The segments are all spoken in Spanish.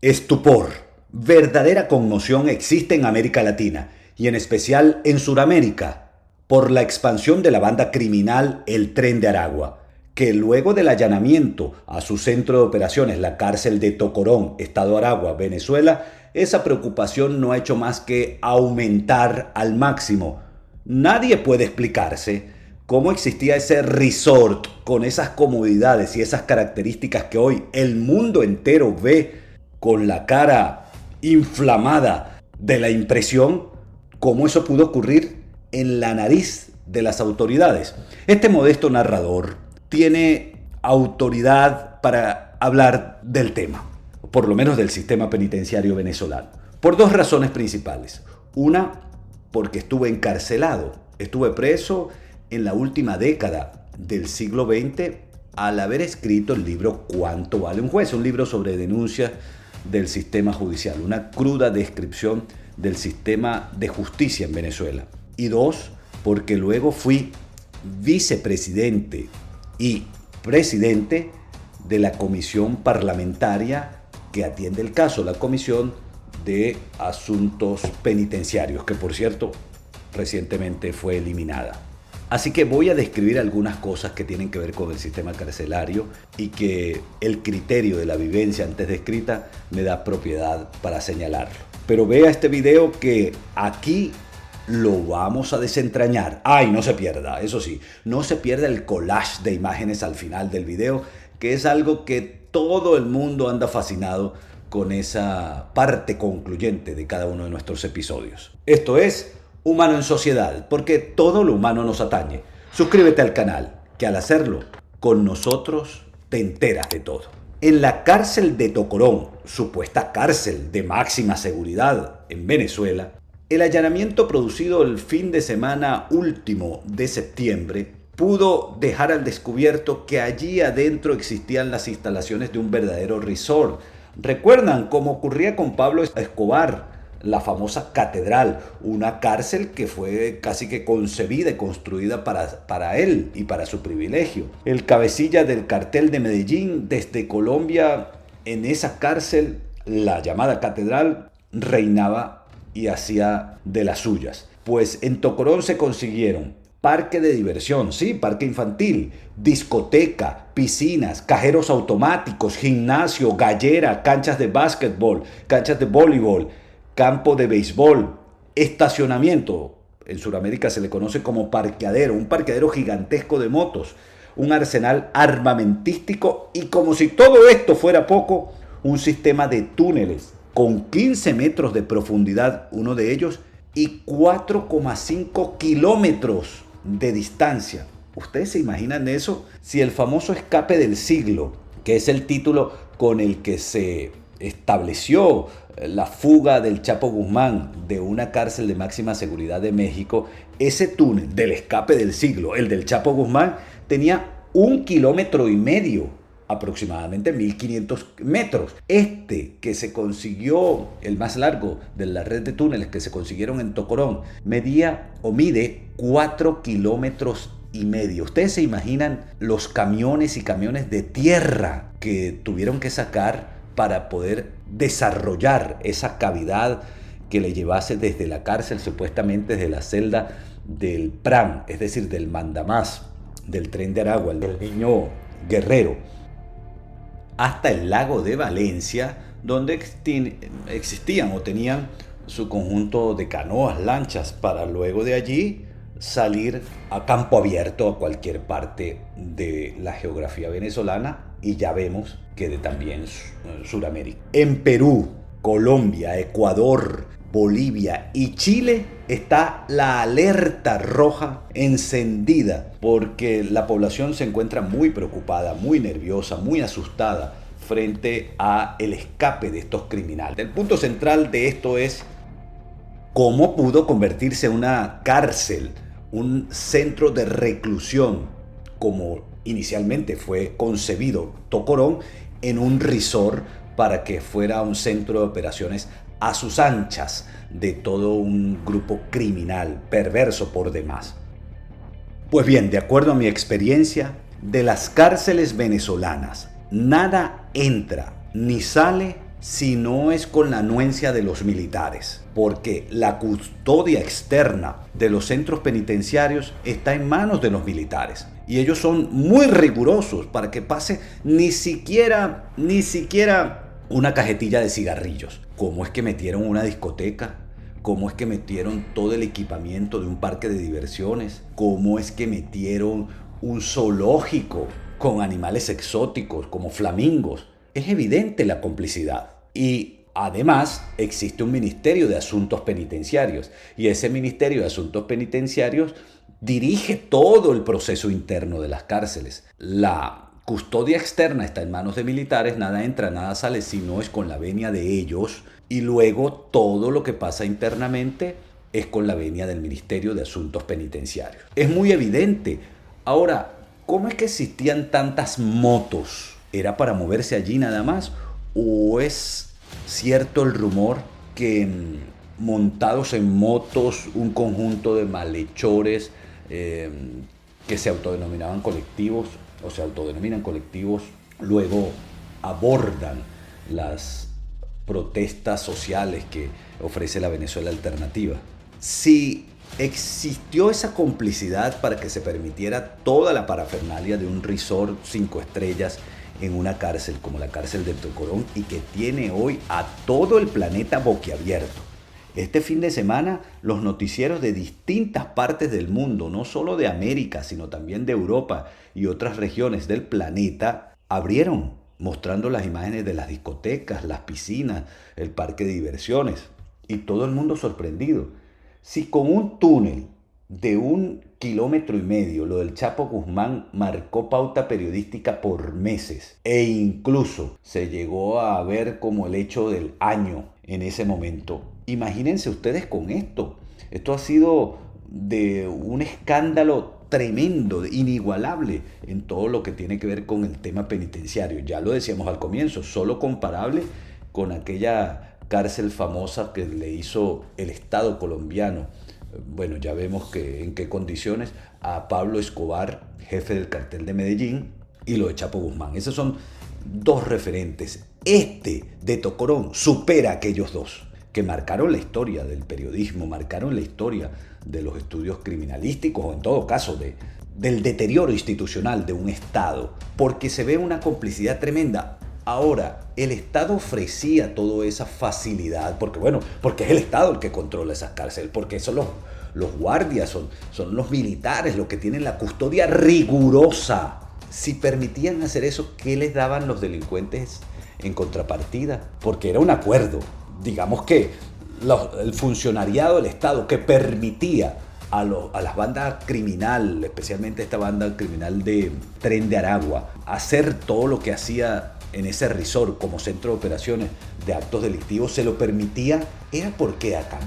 Estupor, verdadera conmoción existe en América Latina y en especial en Sudamérica por la expansión de la banda criminal El Tren de Aragua, que luego del allanamiento a su centro de operaciones, la cárcel de Tocorón, Estado Aragua, Venezuela, esa preocupación no ha hecho más que aumentar al máximo. Nadie puede explicarse cómo existía ese resort con esas comodidades y esas características que hoy el mundo entero ve con la cara inflamada de la impresión, cómo eso pudo ocurrir en la nariz de las autoridades. Este modesto narrador tiene autoridad para hablar del tema, por lo menos del sistema penitenciario venezolano, por dos razones principales. Una, porque estuve encarcelado, estuve preso en la última década del siglo XX al haber escrito el libro ¿Cuánto vale un juez? Un libro sobre denuncias del sistema judicial, una cruda descripción del sistema de justicia en Venezuela. Y dos, porque luego fui vicepresidente y presidente de la comisión parlamentaria que atiende el caso, la Comisión de Asuntos Penitenciarios, que por cierto recientemente fue eliminada. Así que voy a describir algunas cosas que tienen que ver con el sistema carcelario y que el criterio de la vivencia antes descrita me da propiedad para señalarlo. Pero vea este video que aquí lo vamos a desentrañar. ¡Ay, no se pierda! Eso sí, no se pierda el collage de imágenes al final del video, que es algo que todo el mundo anda fascinado con esa parte concluyente de cada uno de nuestros episodios. Esto es Humano en Sociedad, porque todo lo humano nos atañe. Suscríbete al canal, que al hacerlo, con nosotros te enteras de todo. En la cárcel de Tocorón, supuesta cárcel de máxima seguridad en Venezuela, el allanamiento producido el fin de semana último de septiembre pudo dejar al descubierto que allí adentro existían las instalaciones de un verdadero resort. ¿Recuerdan cómo ocurría con Pablo Escobar? La famosa catedral, una cárcel que fue casi que concebida y construida para él y para su privilegio. El cabecilla del cartel de Medellín desde Colombia, en esa cárcel, la llamada catedral, reinaba y hacía de las suyas. Pues en Tocorón se consiguieron parque de diversión, sí, parque infantil, discoteca, piscinas, cajeros automáticos, gimnasio, gallera, canchas de básquetbol, canchas de voleibol, campo de béisbol, estacionamiento, en Sudamérica se le conoce como parqueadero, un parqueadero gigantesco de motos, un arsenal armamentístico y, como si todo esto fuera poco, un sistema de túneles con 15 metros de profundidad, uno de ellos, y 4,5 kilómetros de distancia. ¿Ustedes se imaginan eso? Si el famoso escape del siglo, que es el título con el que se estableció la fuga del Chapo Guzmán de una cárcel de máxima seguridad de México, ese túnel del escape del siglo, el del Chapo Guzmán, tenía 1,5 kilómetros, aproximadamente 1.500 metros. Este que se consiguió, el más largo de la red de túneles que se consiguieron en Tocorón, medía o mide 4,5 kilómetros. Ustedes se imaginan los camiones y camiones de tierra que tuvieron que sacar para poder desarrollar esa cavidad que le llevase desde la cárcel, supuestamente desde la celda del PRAM, es decir, del mandamás, del Tren de Aragua, del Niño Guerrero, hasta el lago de Valencia, donde existían o tenían su conjunto de canoas, lanchas, para luego de allí salir a campo abierto a cualquier parte de la geografía venezolana, y ya vemos que de también Sudamérica. En Perú, Colombia, Ecuador, Bolivia y Chile está la alerta roja encendida porque la población se encuentra muy preocupada, muy nerviosa, muy asustada frente a el escape de estos criminales. El punto central de esto es cómo pudo convertirse una cárcel, un centro de reclusión, como inicialmente fue concebido Tocorón, en un resort para que fuera un centro de operaciones a sus anchas de todo un grupo criminal, perverso por demás. Pues bien, de acuerdo a mi experiencia, de las cárceles venezolanas, nada entra ni sale si no es con la anuencia de los militares, porque la custodia externa de los centros penitenciarios está en manos de los militares. Y ellos son muy rigurosos para que pase ni siquiera una cajetilla de cigarrillos. ¿Cómo es que metieron una discoteca? ¿Cómo es que metieron todo el equipamiento de un parque de diversiones? ¿Cómo es que metieron un zoológico con animales exóticos como flamingos? Es evidente la complicidad. Y además existe un Ministerio de Asuntos Penitenciarios. Y ese Ministerio de Asuntos Penitenciarios dirige todo el proceso interno de las cárceles. La custodia externa está en manos de militares, nada entra, nada sale, si no es con la venia de ellos. Y luego todo lo que pasa internamente es con la venia del Ministerio de Asuntos Penitenciarios. Es muy evidente. Ahora, ¿cómo es que existían tantas motos? ¿Era para moverse allí nada más? ¿O es cierto el rumor que montados en motos un conjunto de malhechores que se autodenominaban colectivos o se autodenominan colectivos luego abordan las protestas sociales que ofrece la Venezuela alternativa? Si existió esa complicidad para que se permitiera toda la parafernalia de un resort 5 estrellas en una cárcel como la cárcel de Tocorón y que tiene hoy a todo el planeta boquiabierto. Este fin de semana los noticieros de distintas partes del mundo, no solo de América, sino también de Europa y otras regiones del planeta, abrieron mostrando las imágenes de las discotecas, las piscinas, el parque de diversiones. Y todo el mundo sorprendido. Si con un túnel de 1,5 kilómetros, lo del Chapo Guzmán marcó pauta periodística por meses e incluso se llegó a ver como el hecho del año en ese momento. Imagínense ustedes con esto. Esto ha sido de un escándalo tremendo, inigualable en todo lo que tiene que ver con el tema penitenciario. Ya lo decíamos al comienzo, solo comparable con aquella cárcel famosa que le hizo el Estado colombiano. Bueno, ya vemos en qué condiciones a Pablo Escobar, jefe del cartel de Medellín, y lo de Chapo Guzmán. Esos son dos referentes. Este de Tocorón supera a aquellos dos que marcaron la historia del periodismo, marcaron la historia de los estudios criminalísticos o en todo caso del deterioro institucional de un Estado, porque se ve una complicidad tremenda. Ahora, el Estado ofrecía toda esa facilidad, porque es el Estado el que controla esas cárceles, porque son los guardias, son los militares los que tienen la custodia rigurosa. Si permitían hacer eso, ¿qué les daban los delincuentes en contrapartida? Porque era un acuerdo. Digamos que el funcionariado del Estado que permitía a las bandas criminal, especialmente esta banda criminal de Tren de Aragua, hacer todo lo que hacía en ese resort como centro de operaciones de actos delictivos, se lo permitía, ¿era por qué acá?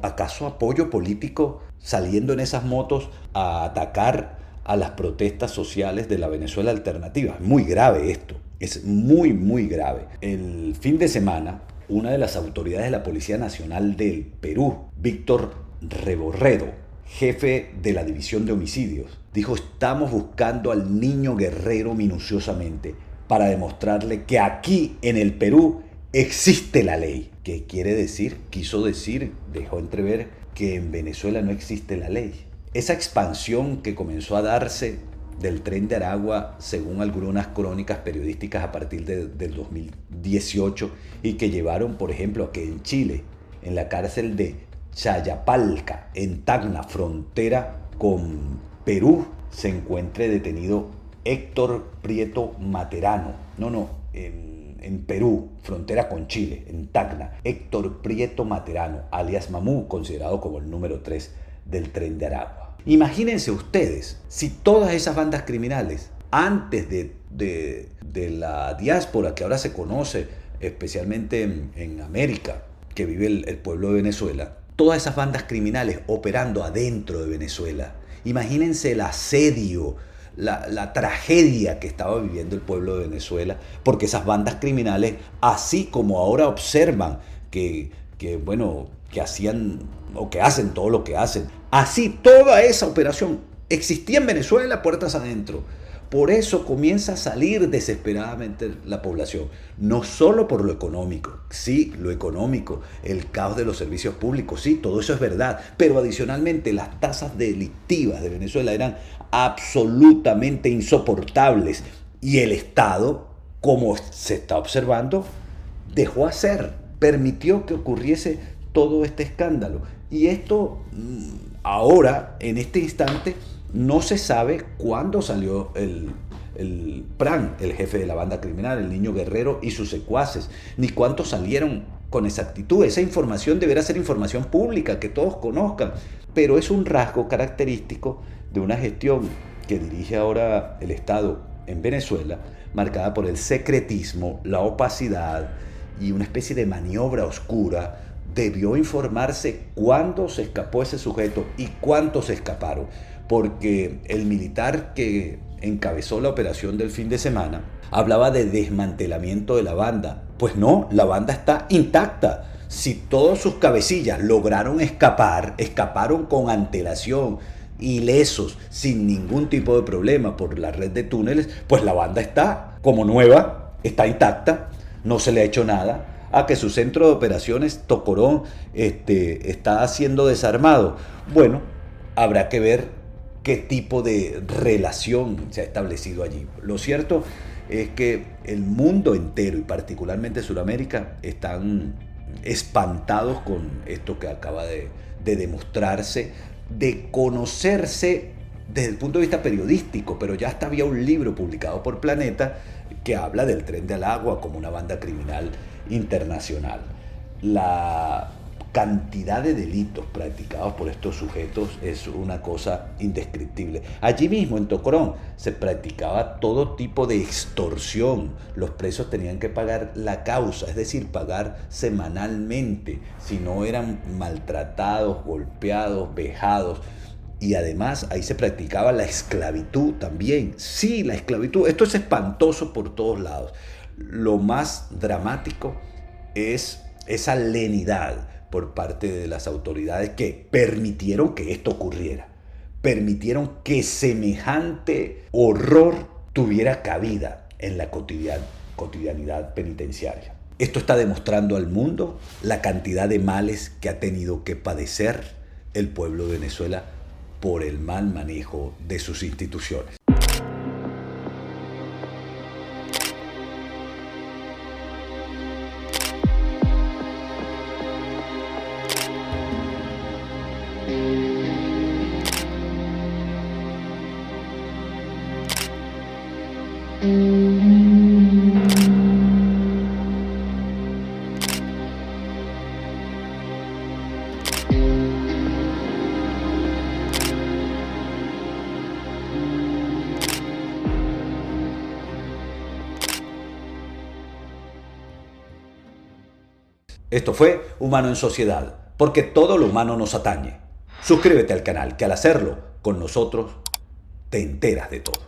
¿Acaso apoyo político saliendo en esas motos a atacar a las protestas sociales de la Venezuela alternativa? Es muy grave esto, es muy, muy grave. El fin de semana, una de las autoridades de la Policía Nacional del Perú, Víctor Reborredo, jefe de la División de Homicidios, dijo: estamos buscando al niño guerrero minuciosamente para demostrarle que aquí en el Perú existe la ley. ¿Qué quiere decir? Quiso decir, dejó entrever que en Venezuela no existe la ley. Esa expansión que comenzó a darse del Tren de Aragua, según algunas crónicas periodísticas a partir del 2018, y que llevaron, por ejemplo, a que en Chile, en la cárcel de Chayapalca, en Tacna, frontera con Perú, se encuentre detenido Héctor Prieto Materano. En Perú, frontera con Chile, en Tacna, Héctor Prieto Materano, alias Mamú, considerado como el número 3 del Tren de Aragua. Imagínense ustedes, si todas esas bandas criminales, antes de la diáspora que ahora se conoce, especialmente en América, que vive el pueblo de Venezuela, todas esas bandas criminales operando adentro de Venezuela, imagínense el asedio, la tragedia que estaba viviendo el pueblo de Venezuela, porque esas bandas criminales, así como ahora observan que hacían o que hacen todo lo que hacen, así toda esa operación existía en Venezuela puertas adentro, Por eso comienza a salir desesperadamente la población, no solo por lo económico, sí, lo económico, el caos de los servicios públicos, sí, todo eso es verdad, pero adicionalmente las tasas delictivas de Venezuela eran absolutamente insoportables y el Estado, como se está observando, dejó hacer, permitió que ocurriese todo este escándalo. Y esto ahora, en este instante, no se sabe cuándo salió el PRAN, el jefe de la banda criminal, el Niño Guerrero y sus secuaces, ni cuántos salieron con exactitud. Esa información deberá ser información pública, que todos conozcan, pero es un rasgo característico de una gestión que dirige ahora el Estado en Venezuela, marcada por el secretismo, la opacidad y una especie de maniobra oscura. Debió informarse cuándo se escapó ese sujeto y cuántos se escaparon, porque el militar que encabezó la operación del fin de semana hablaba de desmantelamiento de la banda. Pues no, la banda está intacta. Si todos sus cabecillas lograron escapar, escaparon con antelación, ilesos, sin ningún tipo de problema por la red de túneles, pues la banda está como nueva, está intacta, no se le ha hecho nada. A que su centro de operaciones, Tocorón, está siendo desarmado. Bueno, habrá que ver qué tipo de relación se ha establecido allí. Lo cierto es que el mundo entero, y particularmente Sudamérica, están espantados con esto que acaba de demostrarse, de conocerse desde el punto de vista periodístico, pero ya hasta había un libro publicado por Planeta que habla del Tren del Agua como una banda criminal internacional. La cantidad de delitos practicados por estos sujetos es una cosa indescriptible. Allí mismo en Tocorón se practicaba todo tipo de extorsión. Los presos tenían que pagar la causa, es decir, pagar semanalmente, si no eran maltratados, golpeados, vejados. Y además ahí se practicaba la esclavitud también. Sí, la esclavitud. Esto es espantoso por todos lados. Lo más dramático es esa lenidad por parte de las autoridades que permitieron que esto ocurriera. Permitieron que semejante horror tuviera cabida en la cotidianidad penitenciaria. Esto está demostrando al mundo la cantidad de males que ha tenido que padecer el pueblo de Venezuela por el mal manejo de sus instituciones. Esto fue Humano en Sociedad, porque todo lo humano nos atañe. Suscríbete al canal, que al hacerlo con nosotros te enteras de todo.